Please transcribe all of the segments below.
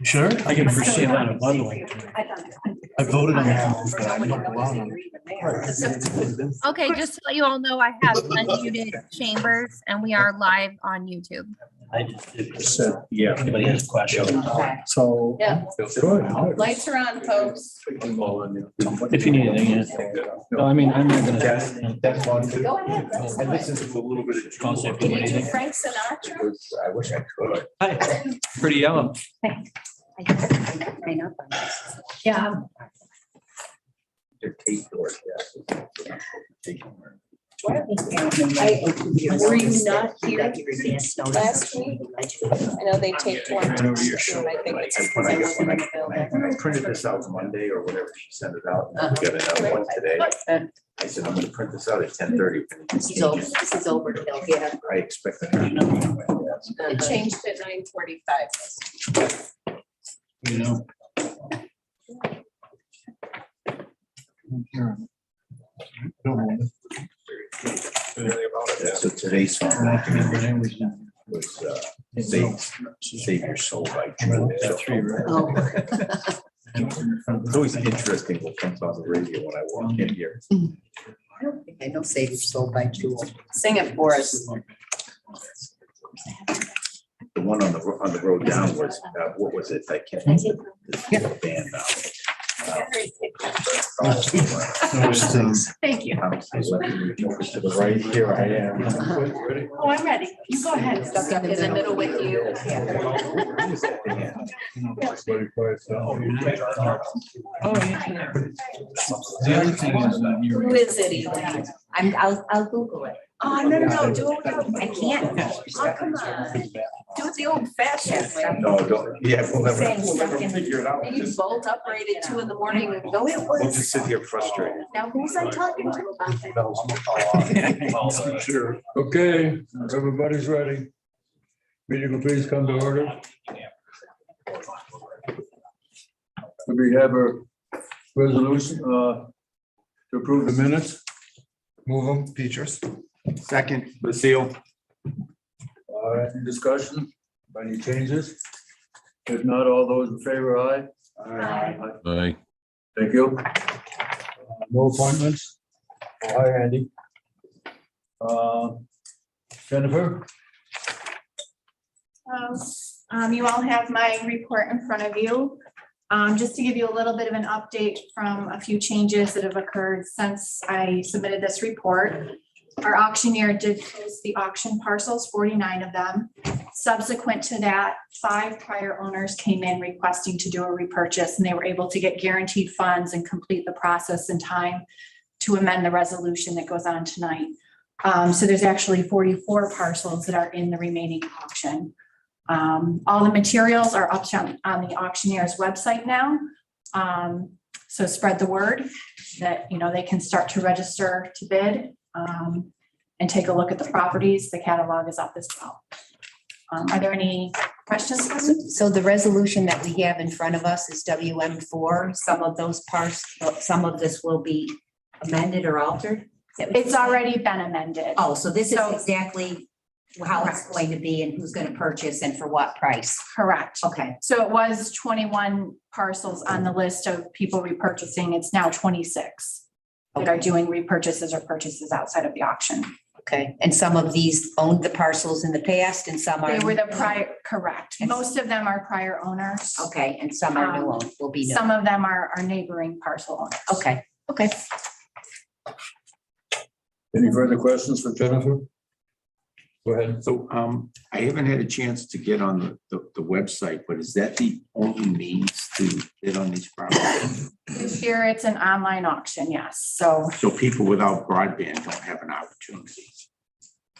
You sure? I can foresee a lot of bundling. I voted on the but I don't belong on it. Okay, just to let you all know, I have unmuted Chambers and we are live on YouTube. I just said, yeah, if anybody has questions. So. Yeah. Good. Lights are on, folks. If you need anything, yeah. No, I mean, I'm not gonna. That's one. Go ahead. I listened to a little bit of. I'll say if Can you you need do anything. Frank Sinatra? I wish I could. Hi, pretty yellow. Yeah. They're tape doors, yeah. Were you not here last week? I know they taped one. And I think it's because I wasn't in the building. When I printed this out Monday or whatever, she sent it out. and we got another one today. I said, I'm gonna print this out at 10:30. This is over, yeah. I expect that. It changed at 9:45. You know. So today's song was Save Your Soul by True. Oh. It's always interesting what comes on the radio when I walk in here. I don't think I know Save Your Soul by Jewel. Sing it for us. The one on the road down was, what was it? I can't remember. The band now. Thank you. To the right here, I am. Oh, I'm ready. You go ahead. Stuck in the middle with you. Oh, yeah. The other thing is, you're. Who is it, Elaine? I'll Google it. Oh, no, do it. I can't. Oh, come on. Do it the old fashioned way. No, don't, yeah, we'll never figure it out. And you bolt up right at 2 in the morning and go, it We'll was. just sit here frustrated. Now, who's I talking to about that? Sure. Okay, everybody's ready. Meeting will please come to order. We have a resolution to approve the minutes. Move them, Peters. Second. Lucille. Any discussion, any changes? If not, all those in favor, aye. Aye. Thank you. No appointments. Hi, Andy. Jennifer? You all have my report in front of you. Just to give you a little bit of an update from a few changes that have occurred since I submitted this report. Our auctioneer did post the auction parcels, 49 of them. Subsequent to that, 5 prior owners came in requesting to do a repurchase, and they were able to get guaranteed funds and complete the process in time to amend the resolution that goes on tonight. So there's actually 44 parcels that are in the remaining auction. All the materials are up on the auctioneer's website now. So spread the word that, they can start to register to bid and take a look at the properties. The catalog is up as well. Are there any questions? So the resolution that we have in front of us is WM4. Some of those parts, some of this will be amended or altered? It's already been amended. Oh, so this is So- exactly how it's Correct. going to be and who's going to purchase and for what price? Correct. Okay, So it was 21 parcels on the list of people repurchasing. It's now 26 that are doing repurchases or purchases outside of the auction. okay. And some of these owned the parcels in the past and some are. They were the prior, correct. Most of them are prior owners. Okay, and some are new owned, will be new. Some of them are neighboring parcel owners. Okay, okay. Any further questions for Jennifer? Go ahead. So I haven't had a chance to get on the website, but is that the only means to bid on these properties? This year, it's an online auction, yes. So So people without broadband don't have an opportunity.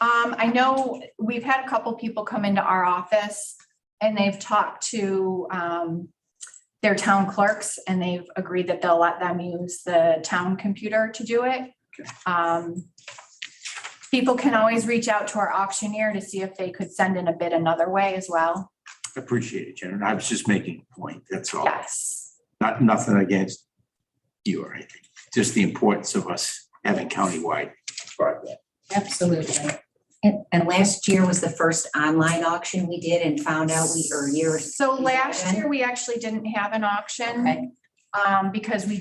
I know we've had a couple people come into our office and they've talked to their town clerks and they've agreed that they'll let them use the town computer to do it. People can always reach out to our auctioneer to see if they could send in a bid another way as well. Appreciate it, Jen. I was just making a point, that's all. Yes. Nothing against you or anything, just the importance of us having countywide broadband. Absolutely. And And last year was the first online auction we did and found out or years. So last year, we actually didn't have an auction. Okay. Because we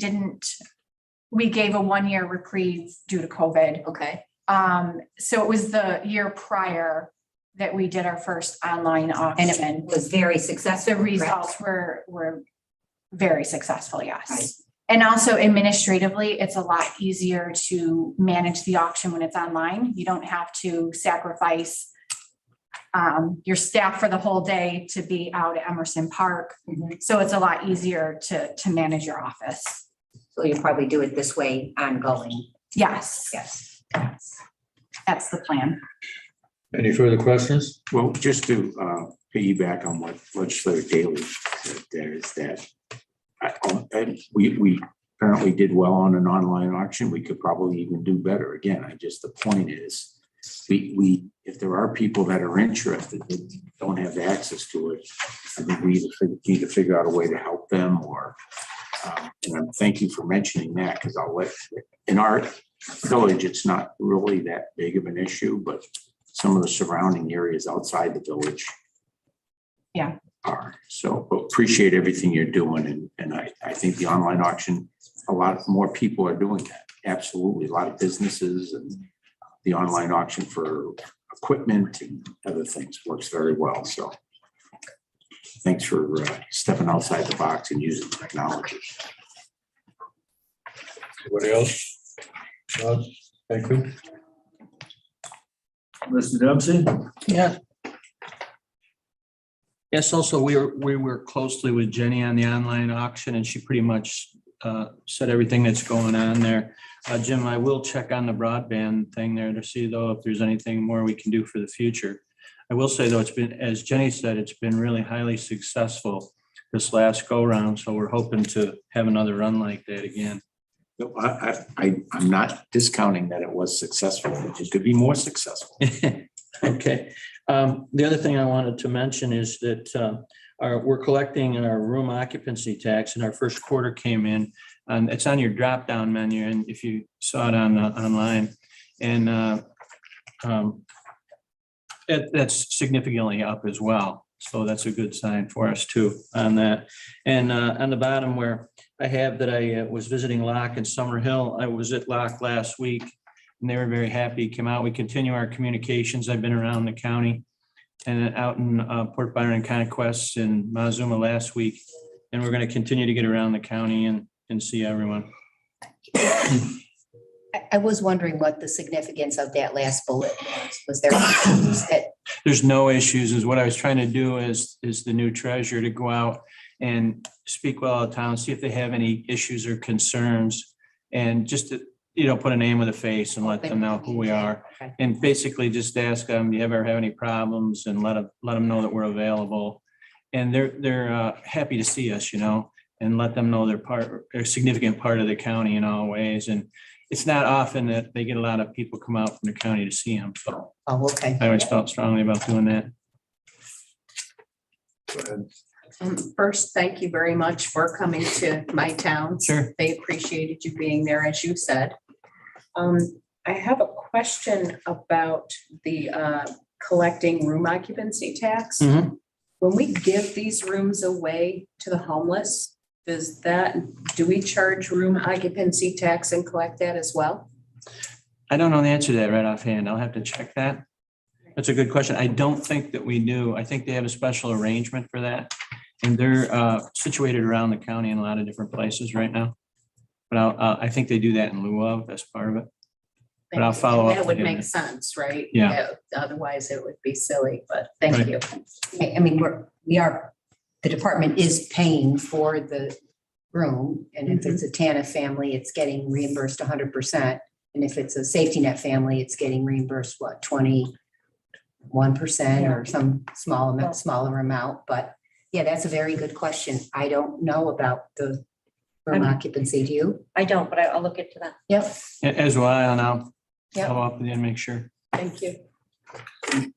gave a 1-year reprieve due to COVID. Okay. So it was the year prior that we did our first online And auction. it was very successful. The results were very successful, yes. And also administratively, it's a lot easier to manage the auction when it's online. You don't have to sacrifice your staff for the whole day to be out at Emerson Park. Mhm. So it's a lot easier to manage your office. So you probably do it this way ongoing. Yes, Yes. that's the plan. Any further questions? Well, just to piggyback on what Legislator Daley said, there is that we apparently did well on an online auction. We could probably even do better. Again, the point is, we if there are people that are interested that don't have access to it, I think we need to figure out a way to help them or, and thank you for mentioning that, because in our village, it's not really that big of an issue, but some of the surrounding areas outside the village are. So appreciate everything you're doing. And I think the online auction, a lot more people are doing that. Absolutely. A lot of businesses, and the online auction for equipment and other things works very well. So thanks for stepping outside the box and using technology. Anybody else? No? Thank you. Mr. Dempsey? Yeah. Yes, also, we work closely with Jenny on the online auction, and she pretty much said everything that's going on there. Jim, I will check on the broadband thing there to see though if there's anything more we can do for the future. I will say though, it's been, as Jenny said, it's been really highly successful this last go round. So we're hoping to have another run like that again. No, I'm not discounting that it was successful. It could be more successful. Okay. The other thing I wanted to mention is that we're collecting our room occupancy tax, and our first quarter came in, and it's on your drop down menu. And if you saw it online, and that's significantly up as well. So that's a good sign for us too on that. And on the bottom where I have that I was visiting Locke and Summer Hill, I was at Locke last week and they were very happy. Came out. We continue our communications. I've been around the county and out in Port Byron, Conquest and Mazuma last week. And we're going to continue to get around the county and see everyone. I was wondering what the significance of that last bullet was. Was there that? There's no issues is what I was trying to do as the new treasurer, to go out and speak with all the towns, see if they have any issues or concerns, and just to, put a name with a face and let them know who we are. Okay. And basically just ask them, do you ever have any problems, and let them know that we're available. And they're happy to see us, and let them know they're a significant part of the county in all ways. And it's not often that they get a lot of people come out from the county to see them. So Oh, okay. I always felt strongly about doing that. Go ahead. First, thank you very much for coming to my town. Sure. They appreciated you being there, as you said. I have a question about the collecting room occupancy tax. Mhm. When we give these rooms away to the homeless, do we charge room occupancy tax and collect that as well? I don't know the answer to that right offhand. I'll have to check that. That's a good question. I don't think that we do. I think they have a special arrangement for that. And they're situated around the county in a lot of different places right now. But I think they do that in lieu of as part of it. But I'll follow up That would again. make sense, right? Yeah. Otherwise, it would be silly, but thank Right. you. I mean, the department is paying for the room. And if it's a TANF family, it's getting reimbursed 100%. And if it's a safety net family, it's getting reimbursed, 21% or some smaller amount. But yeah, that's a very good question. I don't know about the room occupancy. Do you? I don't, but I'll look into that. Yep. As well, and I'll Yep. follow up with you and make sure. Thank you. And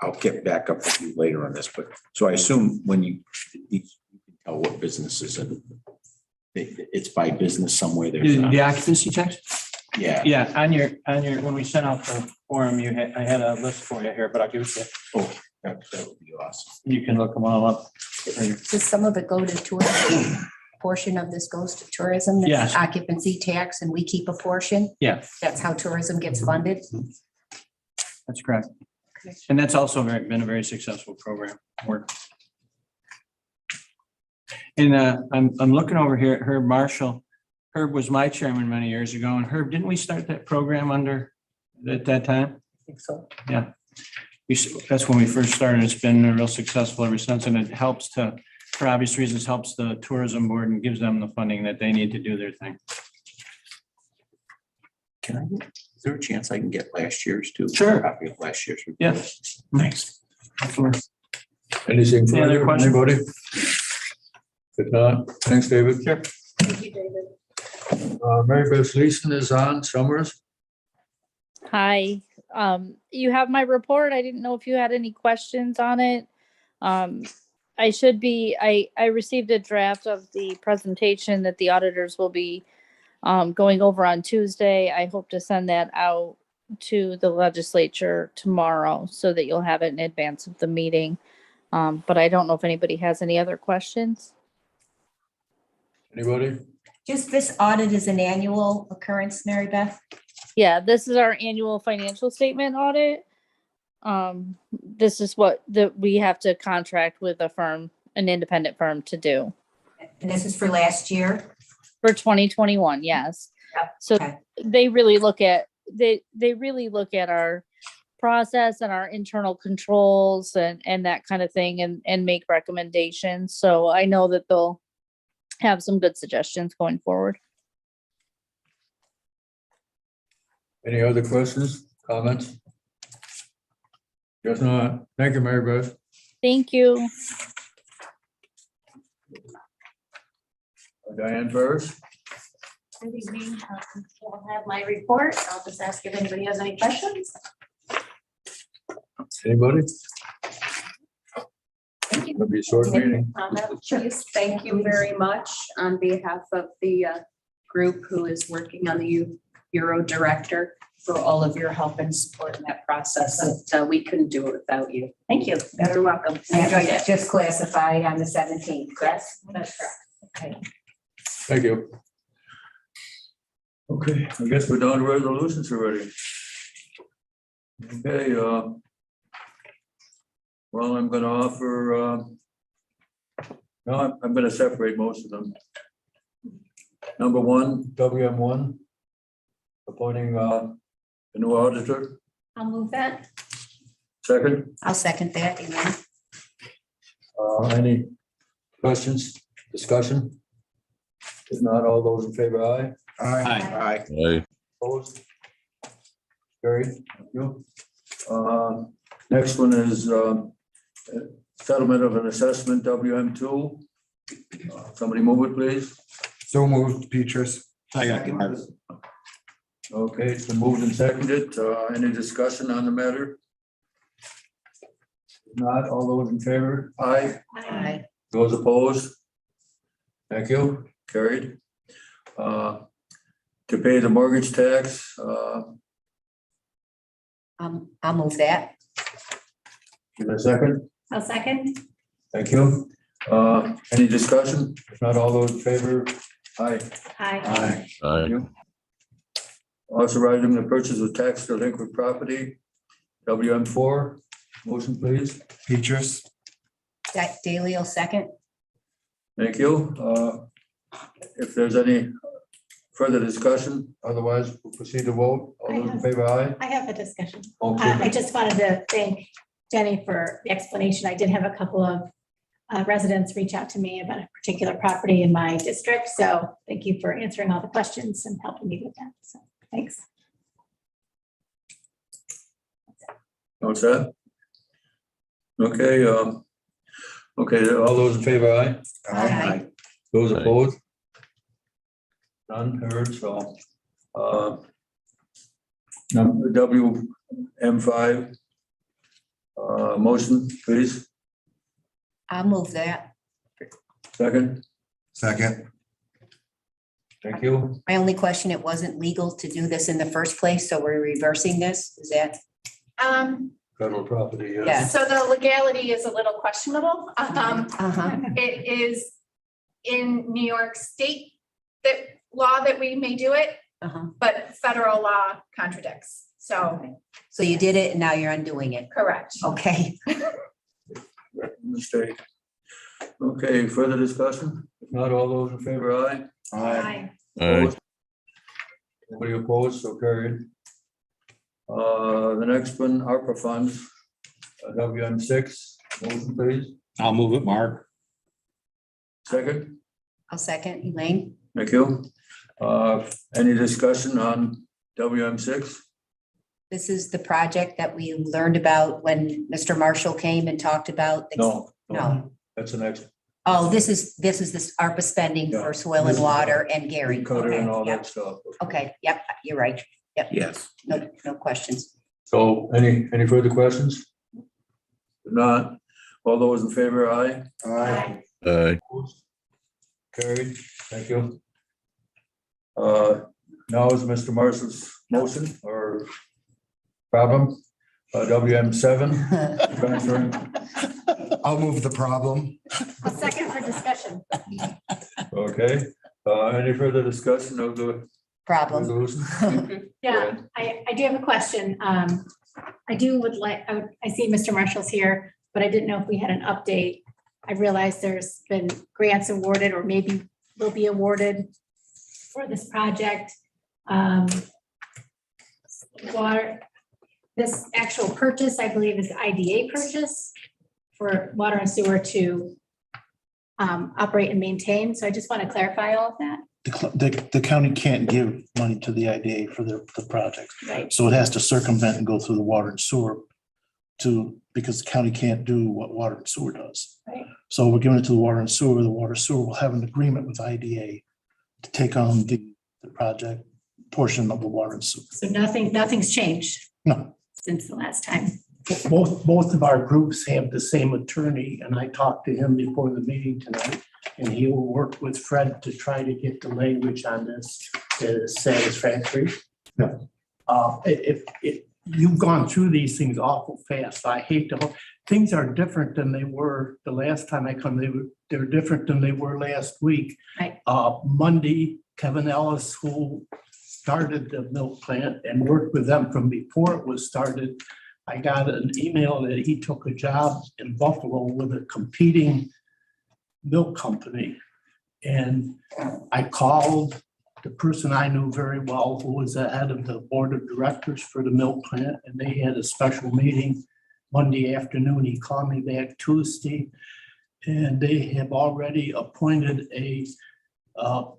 I'll get back up with you later on this, but so I assume when you can tell what businesses and it's by business somewhere there's. The occupancy tax? Yeah. Yeah, on your, when we sent out the form, I had a list for you here, but I'll give it to you. Oh, that would be awesome. You can look them all up. Does some of it go to tourism? Portion of this goes to tourism? That's Yes. Occupancy tax, and we keep a portion? Yeah, That's how tourism gets funded? that's correct. Okay. And that's also been a very successful program work. And I'm looking over here at Herb Marshall. Herb was my chairman many years ago, and Herb, didn't we start that program under at that time? I think so. Yeah. That's when we first started. It's been real successful ever since, and it helps to, for obvious reasons, helps the tourism board and gives them the funding that they need to do their thing. Is there a chance I can get last year's too? Sure. Copy of last year's. Yeah. Nice. Anything Any other further, questions? anybody? If not, thanks, David. Sure. Thank you, David. Mary Beth Leeson is on, Summers. Hi, you have my report. I didn't know if you had any questions on it. I received a draft of the presentation that the auditors will be going over on Tuesday. I hope to send that out to the legislature tomorrow so that you'll have it in advance of the meeting. But I don't know if anybody has any other questions. Anybody? Just this audit is an annual occurrence, Mary Beth? Yeah, this is our annual financial statement audit. This is what we have to contract with a firm, an independent firm to do And this is for last year? for 2021. Yes. Yep, So okay. they really look at, they really look at our process and our internal controls and that kind of thing and make recommendations. So I know that they'll have some good suggestions going forward. Any other questions, comments? Just not. Thank you, Mary Beth. Thank you. Diane Ferris. Good evening. I'll have my report. I'll just ask if anybody has any questions. Anybody? It'll be a short meeting. Please, thank you very much on behalf of the group who is working on the Bureau Director for all of your help and support in that process. That we couldn't do it without you. Thank you. You're welcome. And Enjoyed it it. was just classified on the 17th, correct? Yes, that's correct. Okay. Thank you. Okay, I guess we're down to resolutions already. Okay, well, I'm gonna offer, no, I'm gonna separate most of them. Number one, WM1, appointing the new auditor. I'll move that. Second, I'll second that. Elaine. any questions, discussion? If not, all those in favor, aye. Aye. Aye. Opposed? Carried, thank you. Next one is settlement of an assessment, WM2. Somebody move it, please. So moved, Petrus. Okay, it's been moved and seconded. Any discussion on the matter? If not, all those in favor? Aye. Aye. Those opposed? Thank you, carried. To pay the mortgage tax, I'll move that. give it a second. I'll second. Thank you. Any discussion? If not, all those in favor? Aye. Aye. Aye. Authorizing the purchase of tax delinquent property, WM4. Motion, please. Petrus. That Daley will second. Thank you. If there's any further discussion, otherwise we'll proceed to vote. All those in favor, aye? I have a discussion. I Okay. just wanted to thank Jenny for the explanation. I did have a couple of residents reach out to me about a particular property in my district. So thank you for answering all the questions and helping me with that. So thanks. What's that? Okay, okay, all those in favor, aye? Aye. Those Aye. opposed? None heard, so. Number WM5. Motion, please. I'll move that. Second, Second. Thank you. My only question, it wasn't legal to do this in the first place, so we're reversing this, is that? Federal property, Yeah. yes. So the legality is a little questionable. Uh-huh. It is in New York State that law that we may do it, Uh-huh. but federal law contradicts. So, So you did it and now you're undoing it. correct. Okay. Mistake. Okay, further discussion? If not, all those in favor, aye? Aye. Opposed? Nobody opposed, so carried. The next one, ARPA funds, WM6, motion please. I'll move it, Mark. Second, I'll second. Elaine? thank you. Any discussion on WM6? This is the project that we learned about when Mr. Marshall came and talked about. No. No. That's the next. Oh, this is this ARPA spending Yeah. for soil and water and Gary. Cutter and all Okay, that yep. stuff. Okay, yep, you're right. Yes. No questions. So any further questions? If not, all those in favor, aye? Aye. Opposed? Carried, thank you. Now is Mr. Marshall's motion or problem, WM7, transferring. I'll move the problem. A second for discussion. Okay, any further discussion of the Problem. resolution? Yeah, I do have a question. I see Mr. Marshall's here, but I didn't know if we had an update. I realized there's been grants awarded or maybe will be awarded for this project. This actual purchase, I believe, is IDA purchase for water and sewer to operate and maintain. So I just want to clarify all of that. The county can't give money to the IDA for the project. Right. So it has to circumvent and go through the water and sewer because the county can't do what water and sewer does. Right. So we're giving it to the water and sewer. The water and sewer will have an agreement with IDA to take on the project portion of the water and sewer. So nothing's changed No, since the last time. Both of our groups have the same attorney, and I talked to him before the meeting tonight, and he will work with Fred to try to get the language on this that is satisfactory. If you've gone through these things awful fast, I hate to, things are different than they were the last time I come. They're different than they were last week. Right. Monday, Kevin Ellis, who started the milk plant and worked with them from before it was started, I got an email that he took a job in Buffalo with a competing milk company. And I called the person I knew very well, who was the head of the board of directors for the milk plant, and they had a special meeting Monday afternoon. He called me back Tuesday, and they have already appointed a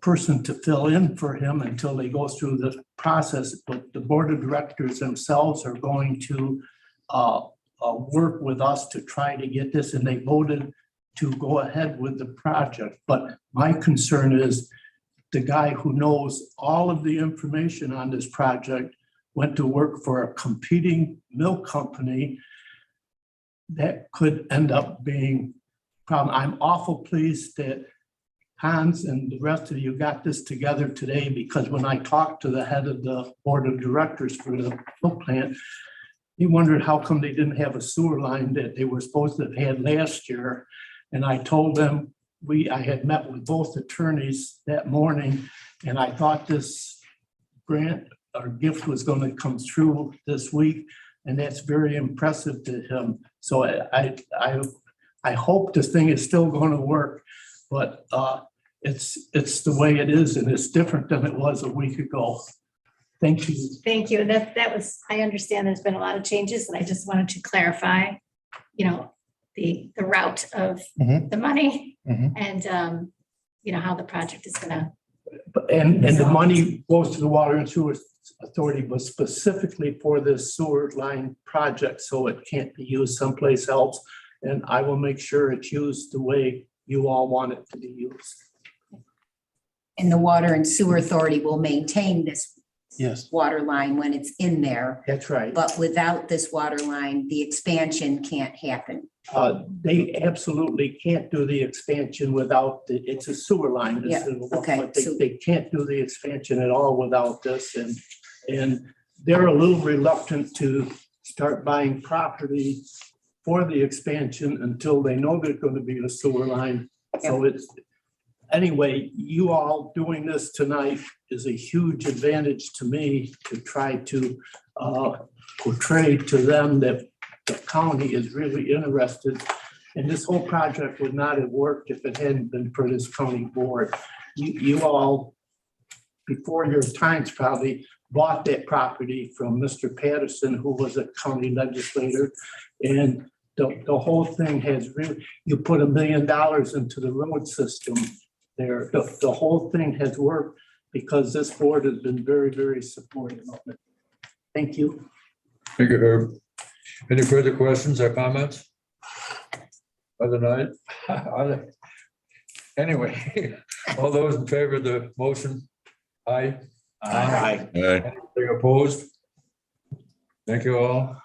person to fill in for him until they go through the process. But the board of directors themselves are going to work with us to try to get this, and they voted to go ahead with the project. But my concern is the guy who knows all of the information on this project went to work for a competing milk company that could end up being a problem. I'm awful pleased that Hans and the rest of you got this together today, because when I talked to the head of the board of directors for the milk plant, he wondered how come they didn't have a sewer line that they were supposed to have had last year. And I told them I had met with both attorneys that morning, and I thought this grant or gift was going to come through this week, and that's very impressive to him. So I hope this thing is still going to work, but it's the way it is, and it's different than it was a week ago. Thank you. Thank you. That was, I understand there's been a lot of changes, and I just wanted to clarify, the route of the money and, how the project is gonna. And the money goes to the Water and Sewer Authority, but specifically for this sewer line project, so it can't be used someplace else. And I will make sure it's used the way you all want it to be used. And the Water and Sewer Authority will maintain this Yes. water line when it's in there. That's right. But without this water line, the expansion can't happen. They absolutely can't do the expansion without, it's a sewer line. Yeah, okay, But they, so- they can't do the expansion at all without this, and they're a little reluctant to start buying property for the expansion until they know there's going to be a sewer line. So it's, anyway, you all doing this tonight is a huge advantage to me to try to portray to them that the county is really interested. And this whole project would not have worked if it hadn't been for this county board. You all, before your times probably, bought that property from Mr. Patterson, who was a county legislator. And the whole thing has really, you put $1 million into the road system there. The whole thing has worked because this board has been very, very supportive of it. Thank you. Thank you, Herb. Any further questions or comments? Other night? Anyway, all those in favor of the motion? Aye. Aye. Anything opposed? Thank you all.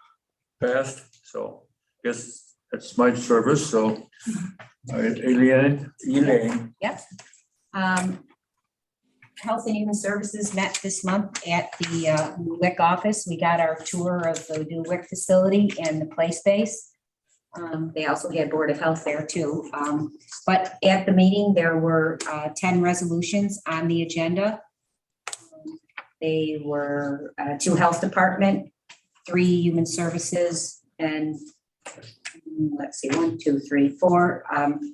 Passed, so guess that's my service, so. All right, Elaine. Yep. Health and Human Services met this month at the WIC office. We got our tour of the new WIC facility and the play space. They also had Board of Health there too. But at the meeting, there were 10 resolutions on the agenda. They were 2 health department, 3 human services, and let's see, 1, 2, 3, 4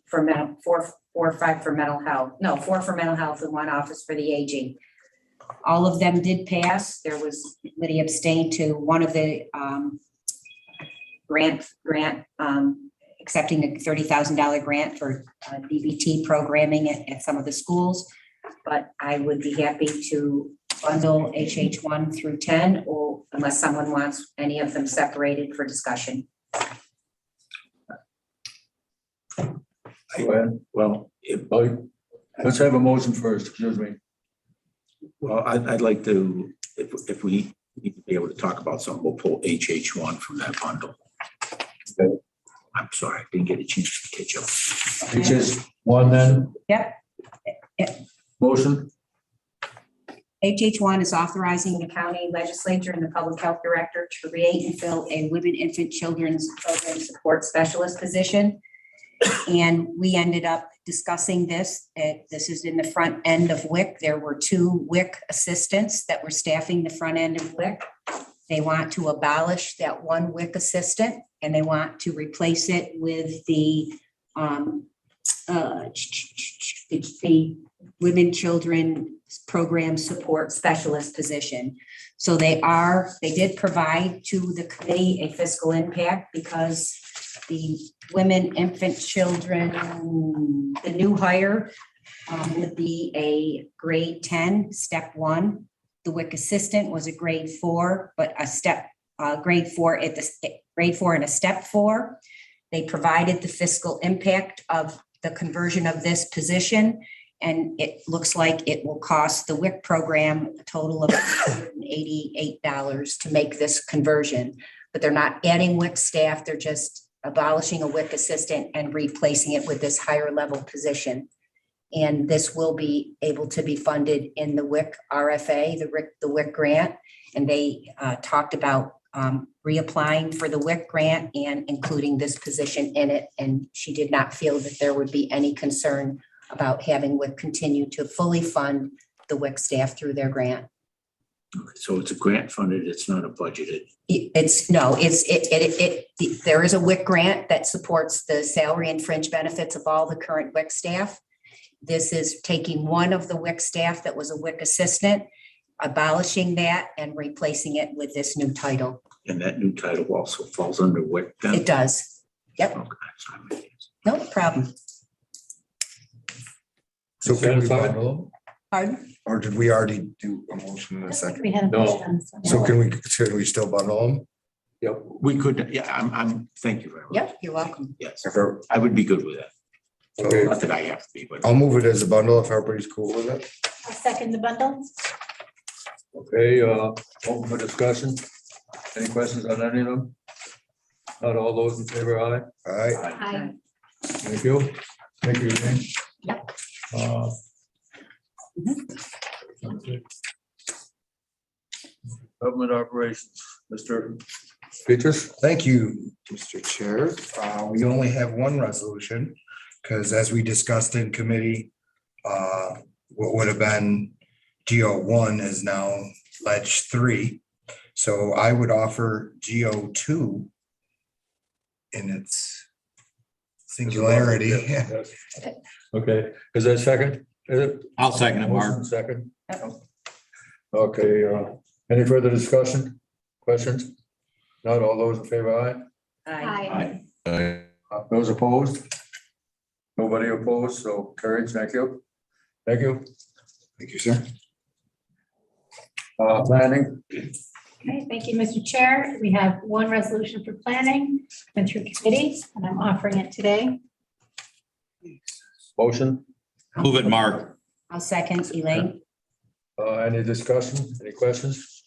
for mental, 4 or 5 for mental health. No, 4 for mental health and 1 office for the aging. All of them did pass. There was, Lydia abstained to one of the grant accepting a $30,000 grant for DBT programming at some of the schools. But I would be happy to bundle HH1 through 10, or unless someone wants any of them separated for discussion. Go ahead. Well, Let's have a motion first, excuse me. well, I'd like to, if we need to be able to talk about something, we'll pull HH1 from that bundle. Okay. I'm sorry, I didn't get a chance to catch up. HH1 then, Yep. motion, HH1 is authorizing the county legislature and the public health director to create and fill a women, infant, children's program support specialist position. And we ended up discussing this. This is in the front end of WIC. There were 2 WIC assistants that were staffing the front end of WIC. They want to abolish that 1 WIC assistant, and they want to replace it with the women, children program support specialist position. So they did provide to the committee a fiscal impact because the women, infant, children, the new hire would be a grade 10, step 1. The WIC assistant was a grade 4, but grade 4 and a step 4. They provided the fiscal impact of the conversion of this position, and it looks like it will cost the WIC program a total of $188 to make this conversion. But they're not adding WIC staff, they're just abolishing a WIC assistant and replacing it with this higher level position. And this will be able to be funded in the WIC RFA, the WIC grant. And they talked about reapplying for the WIC grant and including this position in it. And she did not feel that there would be any concern about having WIC continue to fully fund the WIC staff through their grant. Okay, so it's a grant funded, it's not a budgeted. There is a WIC grant that supports the salary and fringe benefits of all the current WIC staff. This is taking one of the WIC staff that was a WIC assistant, abolishing that and replacing it with this new title. And that new title also falls under WIC then? It does. Yep, Okay, sorry. no problem. So can we Satisfied? bundle, Pardon? or did we already do a motion in a I think second? we had a No. motion. So can we still bundle them? yep, We could, yeah, I'm, thank you very much. Yep, you're welcome. Yes, If I would be good with that. okay, Not that I have to be, but I'll move it as a bundle if everybody's cool with it. I'll second the bundle. Okay, open for discussion. Any questions on any of them? Not all those in favor, aye. All right, Aye. Thank you. Thank you, Jane. Yep. Okay. Government operations, Mr. Peters. thank you, Mr. Chair. We only have one resolution, because as we discussed in committee, what would have been GO1 is now Ledge 3. So I would offer GO2 in its singularity. Yes. Okay, is that second? Is it? I'll second it, Mark. Motion Second. Okay, any further discussion, questions? Not all those in favor, aye? Aye. Those opposed? Nobody opposed, so carried, thank you. Thank you. Thank you, sir. Planning, Okay, thank you, Mr. Chair. We have one resolution for planning, went through committee, and I'm offering it today. motion, Move it, Mark. I'll second, Elaine. any discussion, any questions?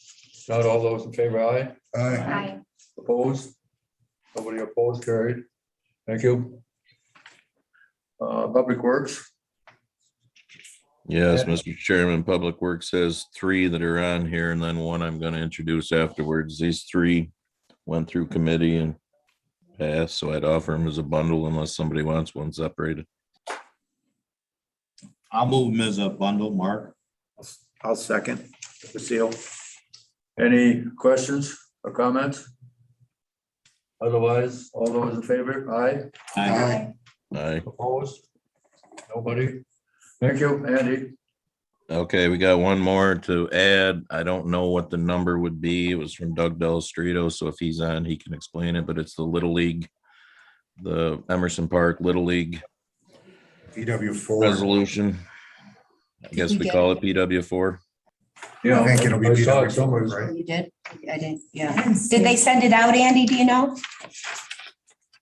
Not all those in favor, aye? Aye. Opposed? Nobody opposed, carried. Thank you. Public Works, Yes, Yeah. Mr. Chairman, Public Works has three that are on here and then one I'm gonna introduce afterwards. These three went through committee and passed, so I'd offer them as a bundle unless somebody wants one separated. I'll move them as a bundle, Mark. I'll second. Lucille. Any questions or comments? Otherwise, all those in favor, aye? Aye. Aye. Opposed? Nobody? Thank you, Andy. Okay, we got one more to add. I don't know what the number would be. It was from Doug Delastrito, so if he's on, he can explain it, but it's the Little League, the Emerson Park Little League PW4. resolution. I guess we call it PW4. Yeah, I think it'll be I saw it PW4, somewhere. right? You did? I didn't, yeah. Did they send it out, Andy? Do you know?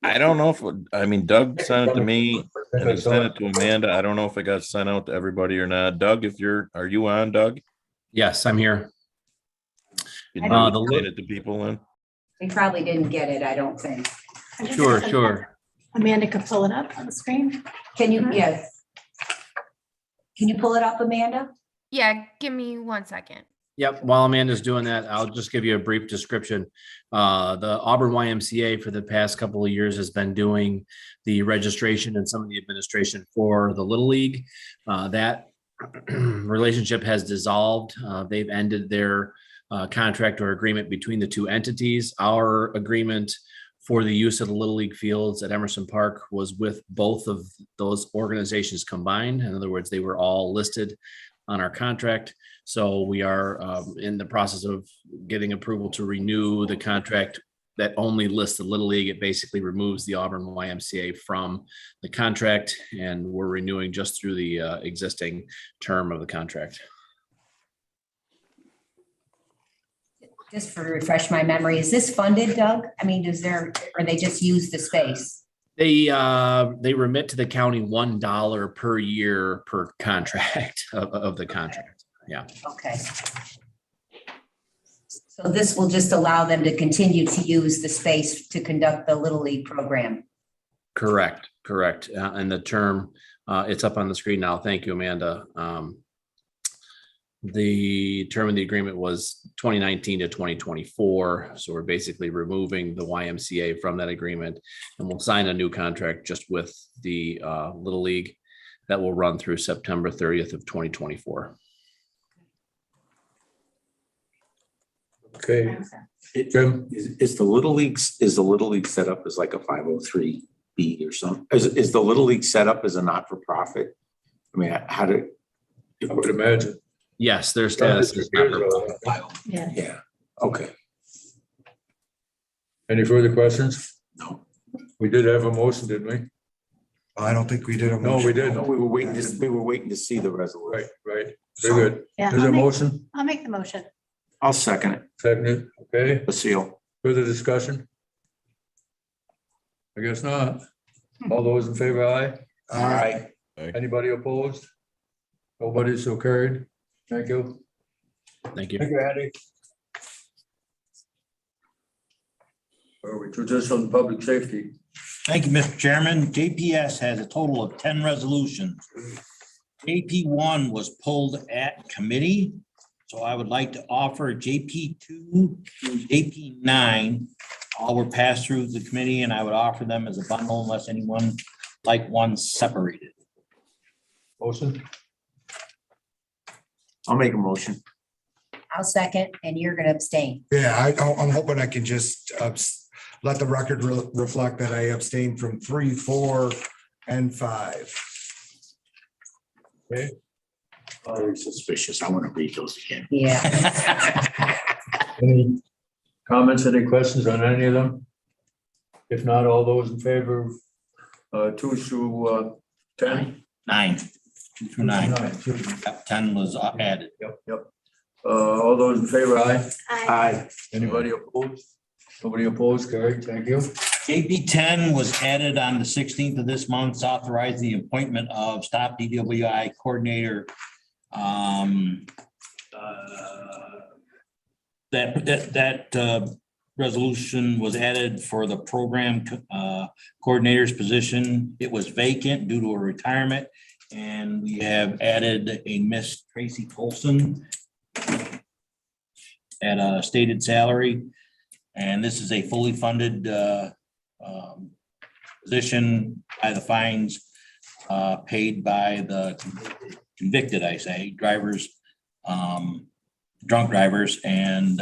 I don't know if, I mean, Doug sent it to me and he sent it to Amanda. I don't know if it got sent out to everybody or not. Doug, are you on, Doug? Yes, I'm here. Can Uh, you the explain li- it to people then? They probably didn't get it, I don't think. Sure. Amanda could pull it up on the screen. Can you, yes. Can you pull it up, Amanda? Yeah, give me 1 second. Yep, while Amanda's doing that, I'll just give you a brief description. The Auburn YMCA for the past couple of years has been doing the registration and some of the administration for the Little League. That relationship has dissolved. They've ended their contract or agreement between the two entities. Our agreement for the use of the Little League fields at Emerson Park was with both of those organizations combined. In other words, they were all listed on our contract. So we are in the process of getting approval to renew the contract that only lists the Little League. It basically removes the Auburn YMCA from the contract, and we're renewing just through the existing term of the contract. Just to refresh my memory, is this funded, Doug? I mean, or they just use the space? They remit to the county $1 per year per contract of the contract. Yeah. Okay. So this will just allow them to continue to use the space to conduct the Little League program? Correct. And the term, it's up on the screen now. Thank you, Amanda. The term of the agreement was 2019 to 2024. So we're basically removing the YMCA from that agreement, and we'll sign a new contract just with the Little League that will run through September 30th of 2024. Okay, Jim, is the Little League set up as like a 503B or something? Is the Little League set up as a not-for-profit? I mean, how did? I would imagine. Yes, their status is not for-profit. Yeah, okay. Any further questions? No. We did have a motion, didn't we? I don't think we did a No, we motion. didn't. No, we were waiting to see the resolution. Right. Very good. Yeah, Is there a motion? I'll make the motion. I'll second it. Seconded, okay. Lucille. Further discussion? I guess not. All those in favor, aye? Aye. Anybody opposed? Nobody, so carried. Thank you. Thank you. Thank you, Andy. We traditional public safety. Thank you, Mr. Chairman. JPS has a total of 10 resolutions. JP1 was pulled at committee, so I would like to offer JP2 through JP9. All were passed through the committee, and I would offer them as a bundle unless anyone like one separated. Motion, I'll make a motion. I'll second, and you're gonna abstain. Yeah, I'm hoping I can just let the record reflect that I abstained from 3, 4, and 5. okay. Very suspicious. I want to read those again. Yeah. Any comments, any questions on any of them? If not, all those in favor of 2 through 10? 9, 2 through 9. Excuse me. Yep, 10 was added. Yep. All those in favor, aye? Aye. Anybody opposed? Nobody opposed, carried, thank you. JP 10 was added on the 16th of this month, authorizing the appointment of Stop DWI Coordinator. That resolution was added for the program coordinator's position. It was vacant due to a retirement, and we have added a Miss Tracy Colson at a stated salary. And this is a fully funded position by the fines paid by the convicted, I say, drivers, drunk drivers, and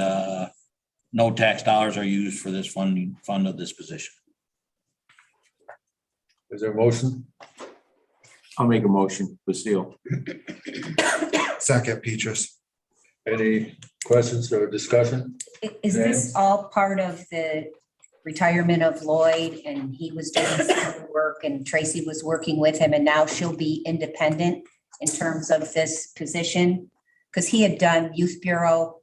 no tax dollars are used for this fund of this position. Is there a motion? I'll make a motion. Lucille. Second, Petrus. Any questions or discussion? Is this all part of the retirement of Lloyd, and he was doing some work and Tracy was working with him, and now she'll be independent in terms of this position? Because he had done Youth Bureau,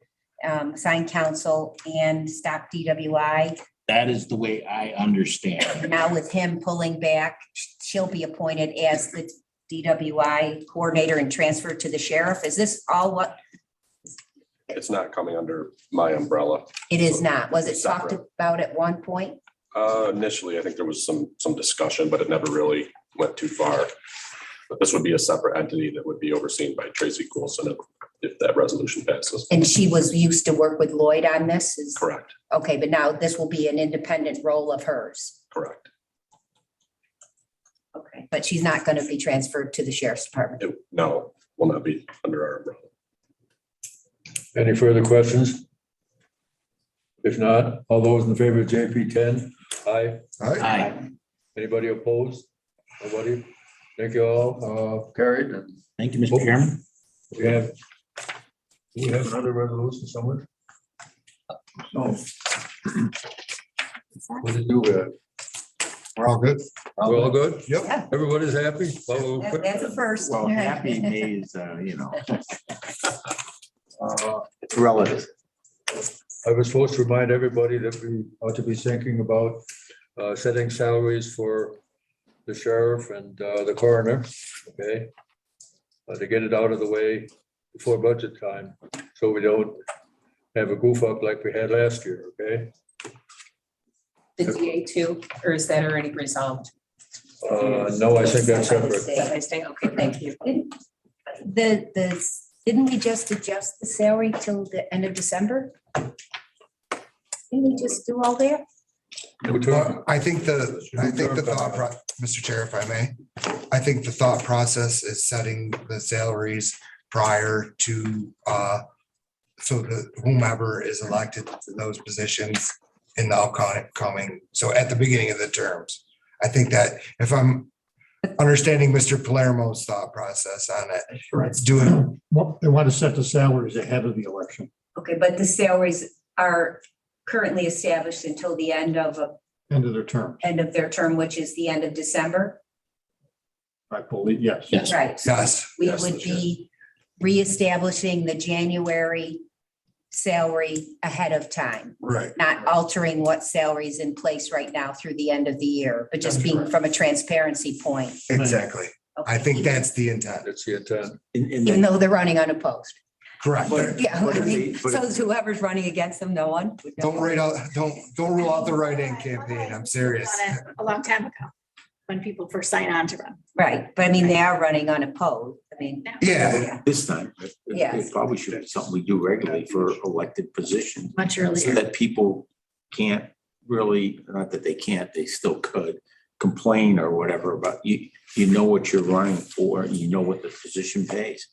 Sign Council, and Stop DWI. That is the way I understand. Now with him pulling back, she'll be appointed as the DWI coordinator and transferred to the sheriff. Is this all what? It's not coming under my umbrella. It is not. Was it Separate. talked about at one point? Initially, I think there was some discussion, but it never really went too far. But this would be a separate entity that would be overseen by Tracy Coulson if that resolution passes. And she was used to work with Lloyd on this? Is Correct, okay, but now this will be an independent role of hers. correct. Okay, but she's not going to be transferred to the sheriff's department. No, will not be under our umbrella. Any further questions? If not, all those in favor of JP 10, aye. All right. Aye. Anybody opposed? Nobody? Thank you all, carried. And Thank you, Mr. Chairman. we have another resolution somewhere? No. What did you have? We're all good. We're all good? Yep. Everybody's happy? Well, That's a first. Well, happy is, it's relative. I was supposed to remind everybody that we ought to be thinking about setting salaries for the sheriff and the coroner, okay? To get it out of the way before budget time, so we don't have a goof up like we had last year, okay? The DA too, or is that already resolved? No, I think that's separate. I say, okay, thank you. Didn't we just adjust the salary till the end of December? Didn't we just do all that? Well, I think the Mr. Chair, if I may, I think the thought process is setting the salaries prior to, so that whomever is elected to those positions in the upcoming, so at the beginning of the terms. I think that if I'm understanding Mr. Palermo's thought process on it, it's doing. Well, they want to set the salaries ahead of the election. Okay, but the salaries are currently established until the end of End of their term. their term, which is the end of December. I believe, yes. Yes. Right. So Yes. we yes, would be reestablishing the January salary ahead of time, Right. not altering what salary is in place right now through the end of the year, but just being from a transparency point. Exactly. I Okay. think that's the intent. That's the intent. Even though they're running unopposed. Correct. Yeah, But I if mean, they- but so if- whoever's running against them, no one? Don't rule out the write-in campaign. I'm serious. On it A long time ago, when people first sign on to run. Right, but I mean, they are running unopposed. I mean. Yeah. This time, Yes. it probably should be something we do regularly for elected positions. Much So earlier. that people can't really, not that they can't, they still could complain or whatever, but you know what you're running for, and you know what the position pays.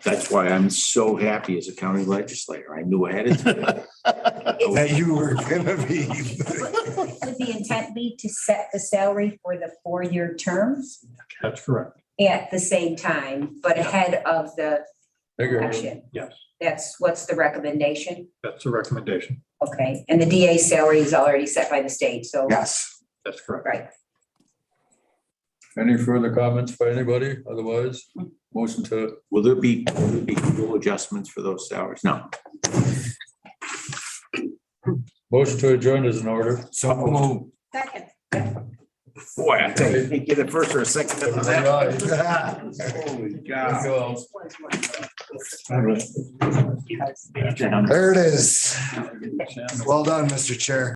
That's why I'm so happy as a county legislator. I knew ahead of time. That you were gonna be. Would the intent be to set the salary for the 4-year terms That's correct. at the same time, but ahead of the election? Yes, What's the recommendation? that's the recommendation. Okay, and the DA salary is already set by the state, so. Yes. That's correct. Right. Any further comments by anybody? Otherwise, motion to, Will there be full adjustments for those salaries? No. motion to adjourn is in order. So move. Second. Boy, I tell you, you didn't get a first or a second. Holy cow. There it is. Well done, Mr. Chair.